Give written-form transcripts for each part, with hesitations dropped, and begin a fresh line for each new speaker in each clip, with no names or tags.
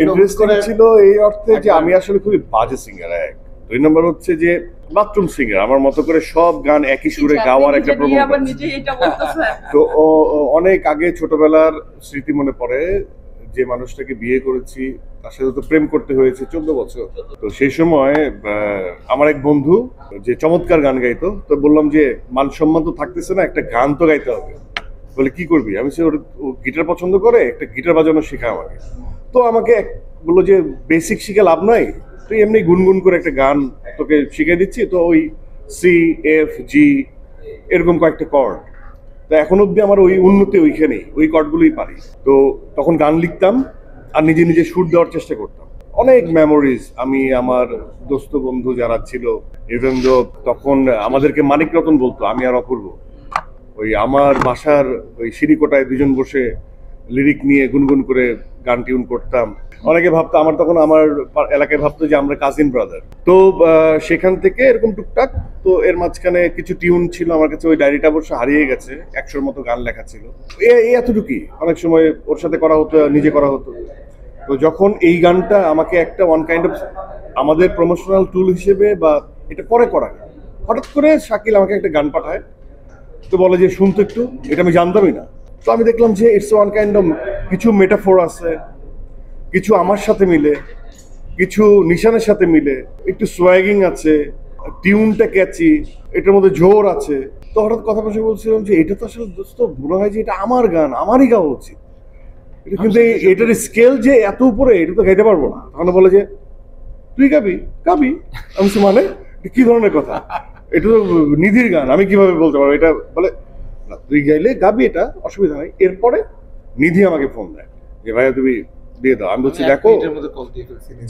Interesting ছিল এই অর্থে যে আমি আসলে খুবই বাজে সিঙ্গার। এক, 2 নম্বর হচ্ছে যে বাথরুম সিঙ্গার, আমার মতো করে সব গান একই সুরে গাওয়ার একটা প্রবণতা। তো অনেক আগে ছোটবেলার স্মৃতি মনে পড়ে, যে মানুষটাকে বিয়ে করেছি তার সাথে তো প্রেম করতে হয়েছে 14 বছর। তো সেই সময় আমার এক বন্ধু যে চমৎকার গান গাইতো, তো বললাম যে মান সম্মান তো থাকতেছে না, একটা গান তো গাইতে হবে। বলে কি করবি? আমি সে গিটার পছন্দ করে, একটা গিটার বাজানো শেখা আমাকে। তো আমাকে বললো যে বেসিক শিখে লাভ নাই, তুই এমনি গুনগুন করে একটা গান তোকে শিখিয়ে দিচ্ছি। তো ওই সি এফ জি এরকম কয়েকটা কর্ড, তো এখন অব্দি আমার ওই উন্নতি ওইখানেই, ওই কর্ডগুলোই পারি। তো তখন গান লিখতাম আর নিজে নিজে সুর দেওয়ার চেষ্টা করতাম। অনেক মেমোরিজ, আমি আমার দোস্ত বন্ধু যারা ছিল, ইভেন দো তখন আমাদেরকে মানিক রতন বলতো, আমি আর অপূর্ব, ওই আমার বাসার ওই সিঁড়িকোটায় দুজন বসে লিরিক নিয়ে গুনগুন করে গান টিউন করতাম। অনেকে ভাবতো, আমার তখন আমার এলাকায় ভাবতো যে আমরা কাজিন ব্রাদার। তো সেখান থেকে এরকম টুকটাক। তো এর মাঝখানে কিছু টিউন ছিল আমার কাছে, ওই ডায়েরিটা অবশ্য হারিয়ে গেছে, 100-র মতো গান লেখা ছিল। এই এতটুকুই, অনেক সময় ওর সাথে করা হতো, নিজে করা হতো। তো যখন এই গানটা আমাকে একটা ওয়ান কাইন্ড অফ আমাদের প্রমোশনাল টুল হিসেবে, বা এটা পরে করা, হঠাৎ করে শাকিল আমাকে একটা গান পাঠায়, তো বলে যে শুনতো একটু, এটা আমি জানতামই না। তো আমি দেখলাম যে ইটস ওয়ান কাইন্ড অফ, কিছু মেটাফোর আছে, কিছু আমার সাথে মিলে, কিছু নিশানের সাথে মিলে, একটু সোয়াগিং আছে, টিউনটা ক্যাচি, এটার মধ্যে জোর আছে। তো হঠাৎ কথা বসে বলছিলাম যে এটা তো আসলে দোস্ত মনে হয় যে এটা আমার গান, আমারই গাওয়া উচিত, এটা কিন্তু এটার স্কেল যে এত উপরে, এটা তো গাইতে পারবো না। তখন বলে যে তুই গাবি গাবি। আমি মানে কি ধরনের কথা, এটা তো নিধির গান, আমি কিভাবে বলতে পারবো এটা? বলে না, তুই গাইলে গাবি, এটা অসুবিধা নাই। এরপরে নিধি আমাকে ফোন দেয় যে ভাইয়া তুমি দিয়ে দাও। আমি বলছি দেখো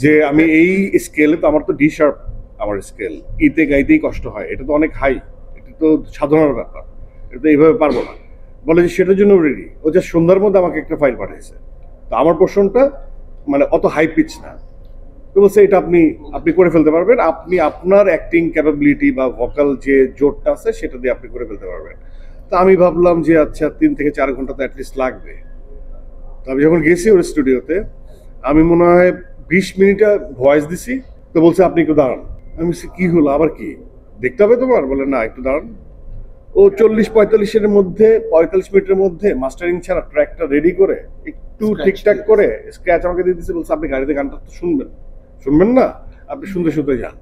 যে আমি এই স্কেলে, তো আমার তো ডি শার্প আমার স্কেল, ইতে গাইতেই কষ্ট হয়, এটা তো অনেক হাই, এটা তো সাধনার ব্যাপার, এটা তো এইভাবে পারবো না। বলে যে সেটার জন্য রেডি। ও যে সন্ধ্যার মধ্যে আমাকে একটা ফাইল পাঠিয়েছে, তো আমার পোর্শনটা মানে অত হাই পিচ না। তো বলছে এটা আপনি করে ফেলতে পারবেন, আপনি আপনার অ্যাক্টিং ক্যাপাবিলিটি বা ভোকাল যে জোরটা আছে সেটা দিয়ে আপনি করে ফেলতে পারবেন। তো আমি ভাবলাম যে আচ্ছা 3 থেকে 4 ঘন্টা তো অ্যাটলিস্ট লাগবে। তো আমি যখন গেছি ওর স্টুডিওতে, আমি মনে হয় 20 মিনিট ভয়েস দিছি। তো বলছে আপনি একটু দাঁড়ান। আমি বলছি কি হলো, আবার কি দেখতে হবে তোমার? বলে না, একটু দাঁড়ান। ও 40-45 মধ্যে, 45 মিনিটের মধ্যে মাস্টারিং ছাড়া ট্র্যাকটা রেডি করে একটু ঠিকঠাক করে স্ক্র্যাচ আমাকে দিয়ে দিচ্ছে। বলছে আপনি গাড়িতে গানটা তো শুনবেন না, আপনি শুনতে শুনতে যান।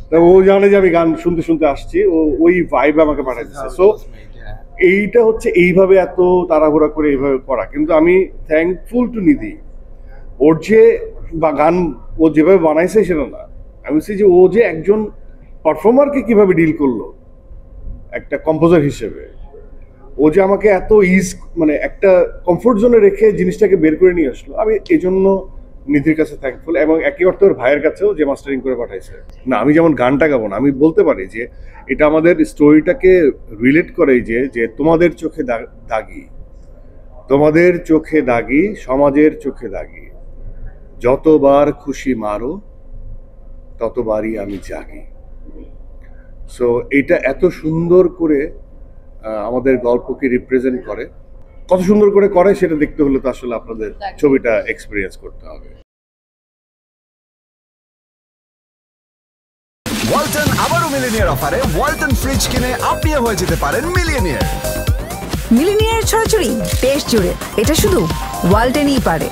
তা ও জানে যে আমি গান শুনতে শুনতে আসছি, ও ওই ভাইব আমাকে পাঠিয়ে দিচ্ছে। সো এইটা হচ্ছে এইভাবে এত তাড়াহুড়া করে এইভাবে করা। কিন্তু আমি থ্যাঙ্কফুল টু নিধি, ওর যে বা গান ও যেভাবে বানাইছে সেটা না, আমি বলছি যে ও যে একজন পারফর্মারকে কিভাবে ডিল করলো একটা কম্পোজার হিসেবে, ও যে আমাকে এত মানে একটা কমফোর্ট জোনে রেখে জিনিসটাকে বের করে নিয়ে আসলো। আমি এই জন্য নিধির কাছে থ্যাঙ্কফুল, এবং একই অর্থ ওর ভাইয়ের কাছেও যে মাস্টারিং করে পাঠাইছে। না আমি যেমন গানটা গাবো না, আমি বলতে পারি যে এটা আমাদের স্টোরিটাকে রিলেট করে, যে তোমাদের চোখে দাগি, তোমাদের চোখে দাগি, সমাজের চোখে দাগি, যতবার খুশি মারো ততবারই আমি জাগি। সো এটা এত সুন্দর করে আমাদের গল্পকে রিপ্রেজেন্ট করে। কত সুন্দর করে সেটা দেখতে হলে তো আসলে আপনাদের ছবিটা এক্সপেরিয়েন্স করতে হবে।
ওয়ালটন আবারও মিলিনিয়ার অফারে ওয়ালটন ফ্রিজ কিনে আপনিও হয়ে যেতে পারেন মিলিয়নিয়ার।
মিলিনিয়ার ছড়াছড়ি দেশ জুড়ে, এটা শুধু ওয়ালটনই পারে।